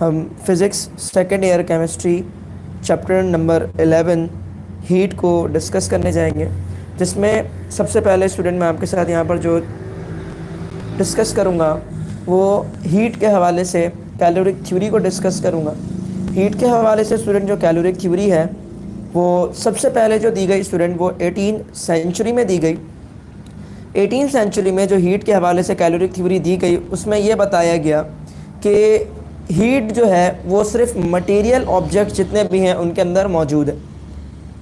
हम physics second year chemistry chapter number 11 heat को discuss करने जाएंगे, जिसमें सबसे पहले स्टूडेंट मैं आपके साथ यहाँ पर जो डिस्कस करूँगा वो हीट के हवाले से कैलोरिक थ्योरी को डिस्कस करूँगा। हीट के हवाले से स्टूडेंट जो कैलोरिक थ्योरी है वो सबसे पहले जो दी गई स्टूडेंट वो 18 सेंचुरी में दी गई। 18 सेंचुरी में जो हीट के हवाले से कैलोरिक थ्योरी दी गई उसमें ये बताया गया कि हीट जो है वो सिर्फ मटेरियल ऑब्जेक्ट जितने भी हैं उनके अंदर मौजूद है।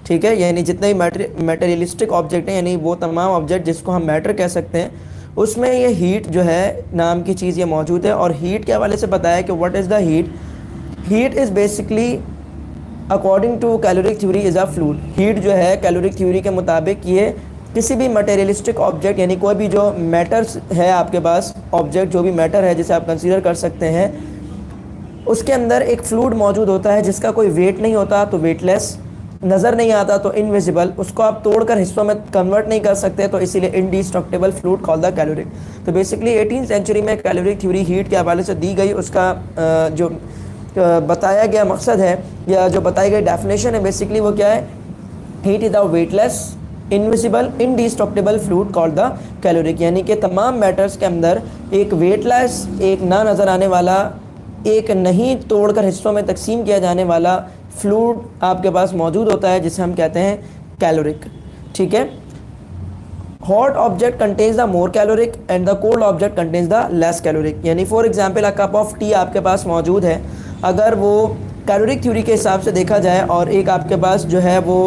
ठीक है, यानी जितने भी मटेरियलिस्टिक ऑब्जेक्ट हैं, यानी वो तमाम ऑब्जेक्ट जिसको हम मैटर कह सकते हैं, उसमें ये हीट जो है नाम की चीज़ ये मौजूद है। और हीट के हवाले से बताया कि what is the heat. Heat is basically according to caloric theory is a fluid. Heat जो है कैलोरिक थ्योरी के मुताबिक ये किसी भी मटेरियलिस्टिक ऑब्जेक्ट, यानी कोई भी जो मैटर्स है आपके पास, ऑब्जेक्ट जो भी मैटर है जिसे आप कंसीडर कर सकते हैं, उसके अंदर एक फ्लूइड मौजूद होता है जिसका कोई वेट नहीं होता तो वेटलेस, नज़र नहीं आता तो इनविजिबल, उसको आप तोड़कर हिस्सों में कन्वर्ट नहीं कर सकते तो इसीलिए indestructible fluid called the caloric. तो बेसिकली 18 सेंचुरी में कैलोरिक थ्योरी हीट के हवाले से दी गई। उसका जो बताया गया मकसद है या जो बताई गई डेफिनेशन है बेसिकली वो क्या है, heat is the weightless invisible indestructible fluid called the caloric. यानी कि तमाम मैटर्स के अंदर एक वेटलेस, एक ना नज़र आने वाला, एक नहीं तोड़कर हिस्सों में तकसीम किया जाने वाला फ्लूइड आपके पास मौजूद होता है जिसे हम कहते हैं कैलोरिक। ठीक है, hot object contains the more caloric and the cold object contains the less caloric. यानी for example a cup of tea आपके पास मौजूद है, अगर वो कैलोरिक थ्योरी के हिसाब से देखा जाए और एक आपके पास जो है वो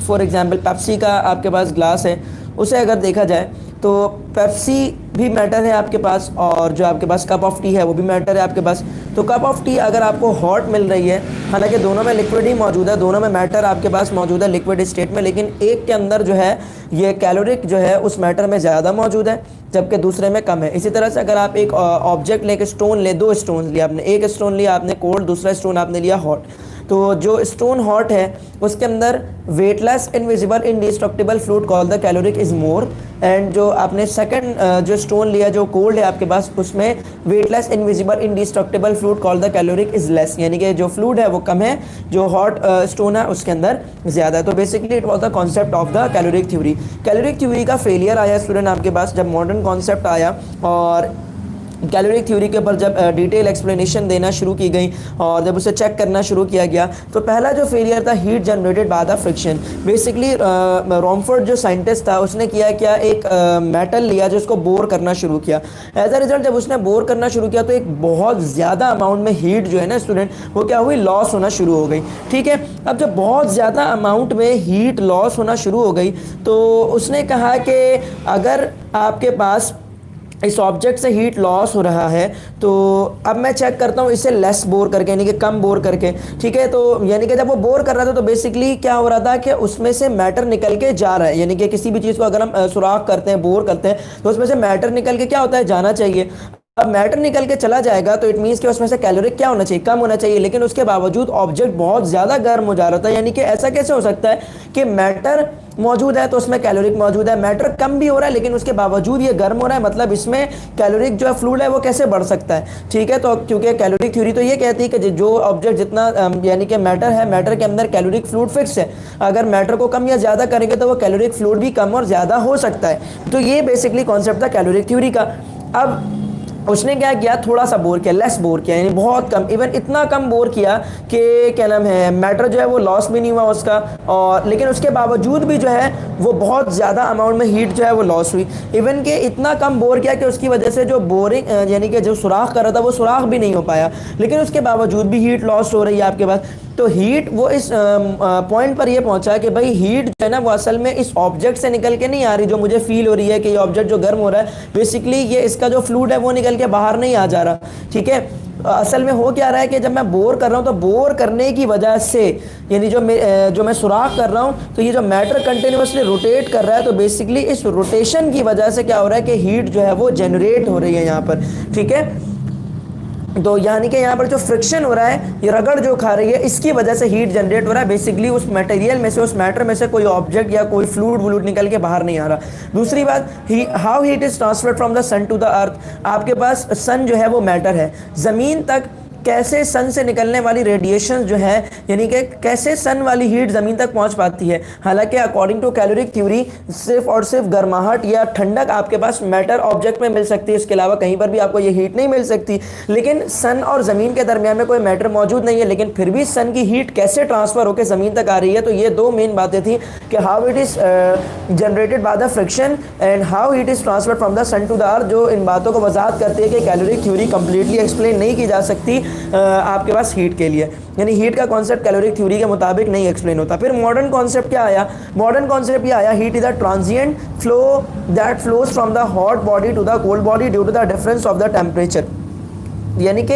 फॉर एग्जांपल पेप्सी का आपके पास ग्लास है, उसे अगर देखा जाए तो पेप्सी भी मैटर है आपके पास और जो आपके पास कप ऑफ टी है वो भी मैटर है आपके पास। तो कप ऑफ टी अगर आपको हॉट मिल रही है, हालांकि दोनों में लिक्विड ही मौजूद है, दोनों में मैटर आपके पास मौजूद है लिक्विड स्टेट में, लेकिन एक के अंदर जो है ये कैलोरिक जो है उस मैटर में ज़्यादा मौजूद है जबकि दूसरे में कम है। इसी तरह से अगर आप एक ऑब्जेक्ट लेके स्टोन ले, दो स्टोन लिया आपने, एक स्टोन लिया आपने कोल्ड, दूसरा स्टोन आपने लिया हॉट, तो जो स्टोन हॉट है उसके अंदर weightless invisible indestructible fluid called the caloric is more, and जो आपने सेकंड जो स्टोन लिया जो कोल्ड है आपके पास, उसमें weightless invisible indestructible fluid called the caloric is less. यानी कि जो फ्लूइड है वो कम है, जो हॉट स्टोन है उसके अंदर ज़्यादा है। तो basically it was the concept of the caloric theory. Caloric theory का फेलियर आया स्टूडेंट आपके पास जब मॉडर्न कॉन्सेप्ट आया और कैलोरिक थ्योरी के ऊपर जब डिटेल एक्सप्लेनेशन देना शुरू की गई और जब उसे चेक करना शुरू किया गया, तो पहला जो फेलियर था heat generated by the friction. Basically Rumford जो साइंटिस्ट था उसने किया क्या, एक मेटल लिया जो उसको बोर करना शुरू किया। एज अ रिजल्ट जब उसने बोर करना शुरू किया तो एक बहुत ज़्यादा अमाउंट में हीट जो है ना स्टूडेंट वो क्या हुई, लॉस होना शुरू हो गई। ठीक है, अब जब बहुत ज़्यादा अमाउंट में हीट लॉस होना शुरू हो गई तो उसने कहा कि अगर आपके पास इस ऑब्जेक्ट से हीट लॉस हो रहा है तो अब मैं चेक करता हूँ इसे लेस बोर करके, यानी कि कम बोर करके। ठीक है, तो यानी कि जब वो बोर कर रहा था तो बेसिकली क्या हो रहा था कि उसमें से मैटर निकल के जा रहा है। यानी कि किसी भी चीज़ को अगर हम सुराख करते हैं, बोर करते हैं, तो उसमें से मैटर निकल के क्या होता है, जाना चाहिए। अब मैटर निकल के चला जाएगा तो इट मीन्स कि उसमें से कैलोरिक क्या होना चाहिए, कम होना चाहिए, लेकिन उसके बावजूद ऑब्जेक्ट बहुत ज़्यादा गर्म हो जा रहा था। यानी कि ऐसा कैसे हो सकता है कि मैटर मौजूद है तो उसमें कैलोरिक मौजूद है, मैटर कम भी हो रहा है लेकिन उसके बावजूद ये गर्म हो रहा है, मतलब इसमें कैलोरिक जो है फ्लूइड है वो कैसे बढ़ सकता है। ठीक है, तो क्योंकि कैलोरिक थ्योरी तो ये कहती है कि जो ऑब्जेक्ट जितना यानी कि मैटर है, मैटर के अंदर कैलोरिक फ्लूइड फिक्स है, अगर मैटर को कम या ज़्यादा करेंगे तो वो कैलोरिक फ्लूइड भी कम और ज़्यादा हो सकता है। तो ये बेसिकली कॉन्सेप्ट था कैलोरिक थ्योरी का। अब उसने क्या किया, थोड़ा सा बोर किया, लेस बोर किया, यानी बहुत कम, इवन इतना कम बोर किया कि क्या नाम है, मैटर जो है वो लॉस भी नहीं हुआ उसका, और लेकिन उसके बावजूद भी जो है वो बहुत ज़्यादा अमाउंट में हीट जो है वो लॉस हुई। इवन कि इतना कम बोर किया कि उसकी वजह से जो बोरिंग यानी कि जो सुराख कर रहा था वो सुराख भी नहीं हो पाया, लेकिन उसके बावजूद भी हीट लॉस हो रही है आपके पास। तो हीट वो इस पॉइंट पर ये पहुंचा कि भाई हीट जो है ना वो असल में इस ऑब्जेक्ट से निकल के नहीं आ रही, जो मुझे फील हो रही है कि ये ऑब्जेक्ट जो गर्म हो रहा है बेसिकली ये इसका जो फ्लूइड है वो निकल के बाहर नहीं आ जा रहा। ठीक है, असल में हो क्या रहा है कि जब मैं बोर कर रहा हूँ तो बोर करने की वजह से, यानी जो मैं सुराख कर रहा हूँ तो ये जो मैटर कंटिन्यूसली रोटेट कर रहा है, तो बेसिकली इस रोटेशन की वजह से क्या हो रहा है कि हीट जो है वो जनरेट हो रही है यहाँ पर। ठीक है, तो यानी कि यहाँ पर जो फ्रिक्शन हो रहा है, ये रगड़ जो खा रही है, इसकी वजह से हीट जनरेट हो रहा है। बेसिकली उस मटेरियल में से, उस मैटर में से कोई ऑब्जेक्ट या कोई फ्लूइड व्लूइड निकल के बाहर नहीं आ रहा। दूसरी बात, how heat is transferred from the sun to the earth. आपके पास सन जो है वो मैटर है, ज़मीन तक कैसे सन से निकलने वाली रेडिएशन जो है, यानी कि कैसे सन वाली हीट ज़मीन तक पहुंच पाती है। हालांकि अकॉर्डिंग टू कैलोरीफिक थ्योरी सिर्फ और सिर्फ गर्माहट या ठंडक आपके पास मैटर ऑब्जेक्ट में मिल सकती है, इसके अलावा कहीं पर भी आपको ये हीट नहीं मिल सकती। लेकिन सन और ज़मीन के दरमियान में कोई मैटर मौजूद नहीं है, लेकिन फिर भी सन की हीट कैसे ट्रांसफ़र होकर ज़मीन तक आ रही है। तो ये दो मेन बातें थी कि how it is generated by the friction and how it is transferred from the sun to the earth, जो इन बातों को वजाहत करती है कि कैलोरीफिक थ्योरी कंप्लीटली एक्सप्लेन नहीं की जा सकती आपके पास हीट के लिए, यानी हीट का कॉन्सेप्ट कैलोरीफिक थ्योरी के मुताबिक नहीं एक्सप्लेन होता। फिर मॉडर्न कॉन्सेप्ट क्या आया? मॉडर्न कॉन्सेप्ट ये आया, heat is a transient flow that flows from the hot body to the cold body due to the difference of the temperature. यानी कि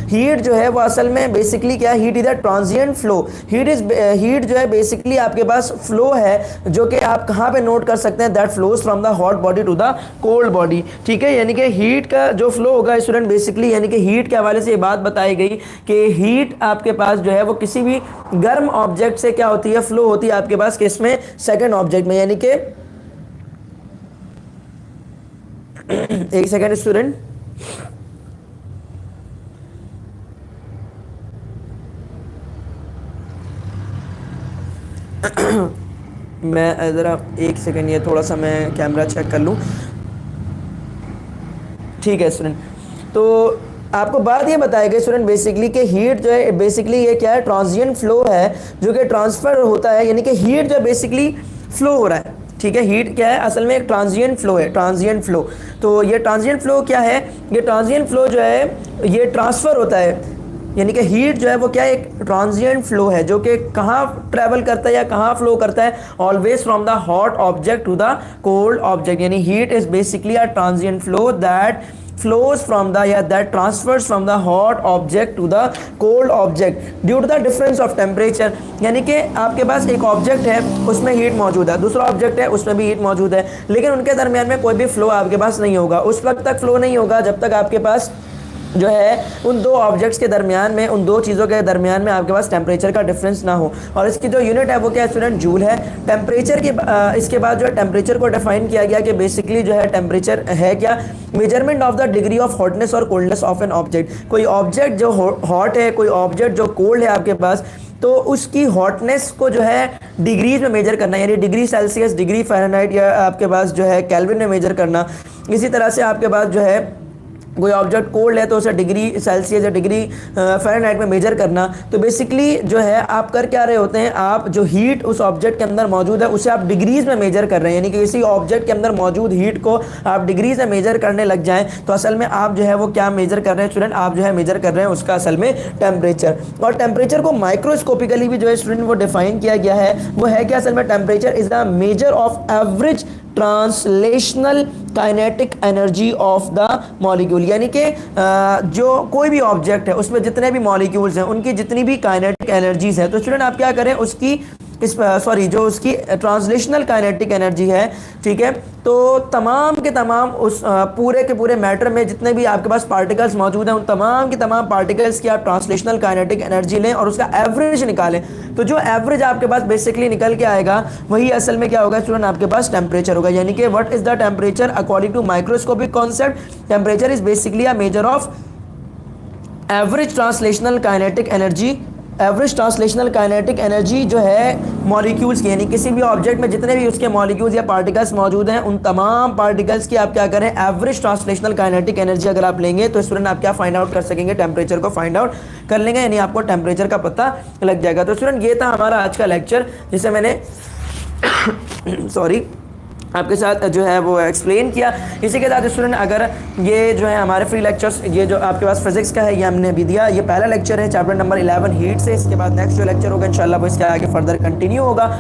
हीट जो है वो असल में बेसिकली क्या है, heat is a transient flow. Heat जो है बेसिकली आपके पास फ्लो है जो कि आप कहाँ पे नोट कर सकते हैं, that flows from the hot body to the cold body. ठीक है, यानी कि हीट का जो फ्लो होगा स्टूडेंट बेसिकली, यानी कि हीट के हवाले से ये बात बताई गई कि हीट आपके पास जो है वो किसी भी गर्म ऑब्जेक्ट से क्या होती है, फ्लो होती है आपके पास किसमें, सेकेंड ऑब्जेक्ट में। यानी कि एक सेकेंड स्टूडेंट, मैं ज़रा एक सेकेंड, ये थोड़ा सा मैं कैमरा चेक कर लूँ। ठीक है स्टूडेंट, तो आपको बात ये बताई गई स्टूडेंट बेसिकली कि हीट जो है बेसिकली ये क्या है, ट्रांजिएंट फ्लो है जो कि ट्रांसफ़र होता है, यानी कि हीट जो बेसिकली फ्लो हो रहा है। ठीक है, हीट क्या है, असल में एक ट्रांजिएंट फ्लो है, ट्रांजिएंट फ्लो। तो ये ट्रांजिएंट फ्लो क्या है, ये ट्रांजिएंट फ्लो जो है ये ट्रांसफ़र होता है, यानी कि हीट जो है वो क्या है, एक ट्रांजिएंट फ्लो है जो कि कहाँ ट्रैवल करता है या कहाँ फ्लो करता है, always from the hot object to the cold object. यानी heat is basically a transient flow that flows from the या that transfers from the hot object to the cold object due to the difference of temperature। यानी कि आपके पास एक object है उसमें heat मौजूद है, दूसरा ऑब्जेक्ट है उसमें भी हीट मौजूद है, लेकिन उनके दरमियान में कोई भी फ्लो आपके पास नहीं होगा। उस वक्त तक फ्लो नहीं होगा जब तक आपके पास जो है उन दो ऑब्जेक्ट्स के दरमियान में, उन दो चीज़ों के दरमियान में आपके पास टेम्परेचर का डिफरेंस ना हो। और इसकी जो यूनिट है वो क्या है स्टूडेंट, जूल है। टेम्परेचर की इसके बाद जो है टेम्परेचर को डिफाइन किया गया कि बेसिकली जो है टेम्परेचर है क्या, measurement of the degree of hotness और कोल्डनेस ऑफ एन ऑब्जेक्ट। कोई ऑब्जेक्ट जो हॉट है, कोई ऑब्जेक्ट जो कोल्ड है आपके पास, तो उसकी हॉटनेस को जो है डिग्रीज में मेजर करना, यानी डिग्री सेल्सियस, डिग्री फ़ारेनहाइट या आपके पास जो है केल्विन में मेजर करना। इसी तरह से आपके पास जो है कोई ऑब्जेक्ट कोल्ड है तो उसे डिग्री सेल्सियस या डिग्री फ़ारेनहाइट में मेजर करना। तो बेसिकली जो है आप कर क्या रहे होते हैं, आप जो हीट उस ऑब्जेक्ट के अंदर मौजूद है उसे आप डिग्रीज में मेजर कर रहे हैं, यानी कि किसी ऑब्जेक्ट के अंदर मौजूद हीट को आप डिग्रीज में मेजर करने लग जाएं तो असल में आप जो है वो क्या मेजर कर रहे हैं स्टूडेंट, आप जो है मेजर कर रहे हैं उसका असल में टेम्परेचर। और टेम्परेचर को माइक्रोस्कोपिकली भी जो है स्टूडेंट वो डिफाइन किया गया है, वो है कि असल में temperature is the major of average translational kinetic energy of the molecule. यानी कि जो कोई भी ऑब्जेक्ट है उसमें जितने भी मॉलिक्यूल्स हैं उनकी जितनी भी काइनेटिक एनर्जीज है, तो स्टूडेंट आप क्या करें उसकी जो उसकी ट्रांसलेशनल काइनेटिक एनर्जी है, ठीक है, तो तमाम के तमाम उस पूरे के पूरे मैटर में जितने भी आपके पास पार्टिकल्स मौजूद हैं उन तमाम के तमाम पार्टिकल्स की आप ट्रांसलेशनल काइनेटिक एनर्जी लें और उसका एवरेज निकालें। तो जो एवरेज आपके पास बेसिकली निकल के आएगा वही असल में क्या होगा स्टूडेंट, आपके पास टेम्परेचर होगा। यानी कि what is the temperature according to microscopic concept, temperature is basically a measure of average translational kinetic energy. Average translational kinetic energy जो है मॉलिक्यूल्स की, यानी किसी भी ऑब्जेक्ट में जितने भी उसके मॉलिक्यूल्स या पार्टिकल्स मौजूद हैं उन तमाम पार्टिकल्स की आप क्या करें, एवरेज ट्रांसलेशनल काइनेटिक एनर्जी अगर आप लेंगे तो स्टूडेंट आप क्या फाइंड आउट कर सकेंगे, टेम्परेचर को फाइंड आउट कर लेंगे, यानी आपको टेम्परेचर का पता लग जाएगा। तो स्टूडेंट ये था हमारा आज का लेक्चर जिसे मैंने सॉरी आपके साथ जो है वो एक्सप्लेन किया। इसी के साथ स्टूडेंट अगर ये जो है हमारे फ्री लेक्चर्स, ये जो आपके पास फिजिक्स का है ये हमने अभी दिया, ये पहला लेक्चर है चैप्टर नंबर 11 हीट से। इसके बाद नेक्स्ट जो लेक्चर होगा इंशाल्लाह वो इसके आगे फर्दर कंटिन्यू होगा।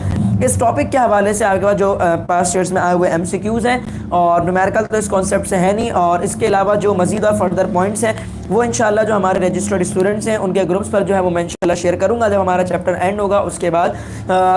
इस टॉपिक के हवाले से आपके पास जो पास्ट ईयर्स में आए हुए MCQs हैं और न्यूमेरिकल तो इस कॉन्सेप्ट से है नहीं, और इसके अलावा जो मजीद और फर्दर पॉइंट्स हैं वो इंशाल्लाह जो हमारे रजिस्टर्ड स्टूडेंट्स हैं उनके ग्रुप्स पर जो है वो मैं इंशाल्लाह शेयर करूंगा जब हमारा चैप्टर एंड होगा उसके बाद।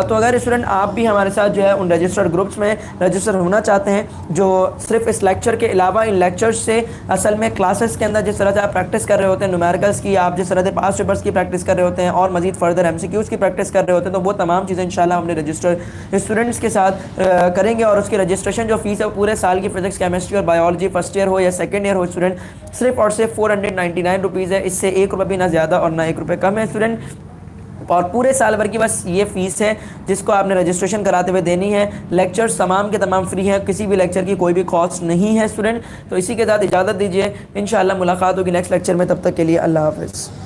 तो अगर स्टूडेंट आप भी हमारे साथ जो है उन रजिस्टर्ड ग्रुप्स में रजिस्टर होना चाहते हैं जो सिर्फ इस लेक्चर के अलावा इन लेक्चर्स से असल में क्लासेस के अंदर जिस तरह से आप प्रैक्टिस कर रहे होते हैं न्यूमेरिकल्स की, आप जिस तरह से पास्ट पेपर्स की प्रैक्टिस कर रहे होते हैं और मजीद फर्दर MCQs की प्रैक्टिस कर रहे होते हैं, तो वो तमाम चीज़ें इंशाल्लाह अपने रजिस्टर्ड स्टूडेंट्स के साथ करेंगे। और उसकी रजिस्ट्रेशन जो फीस है वो पूरे साल की फिजिक्स, केमिस्ट्री और बायोलॉजी फर्स्ट ईयर हो या सेकेंड ईयर हो स्टूडेंट सिर्फ और सिर्फ ₹99 है। इससे ₹1 भी ना ज़्यादा और ना ₹1 कम है स्टूडेंट। और पूरे साल भर की बस ये फ़ीस है जिसको आपने रजिस्ट्रेशन कराते हुए देनी है। लेक्चर्स तमाम के तमाम फ्री हैं, किसी भी लेक्चर की कोई भी कॉस्ट नहीं है स्टूडेंट। तो इसी के साथ इजाज़त दीजिए, इंशाअल्लाह मुलाकात होगी नेक्स्ट लेक्चर में। तब तक के लिए अल्लाह हाफ़िज़।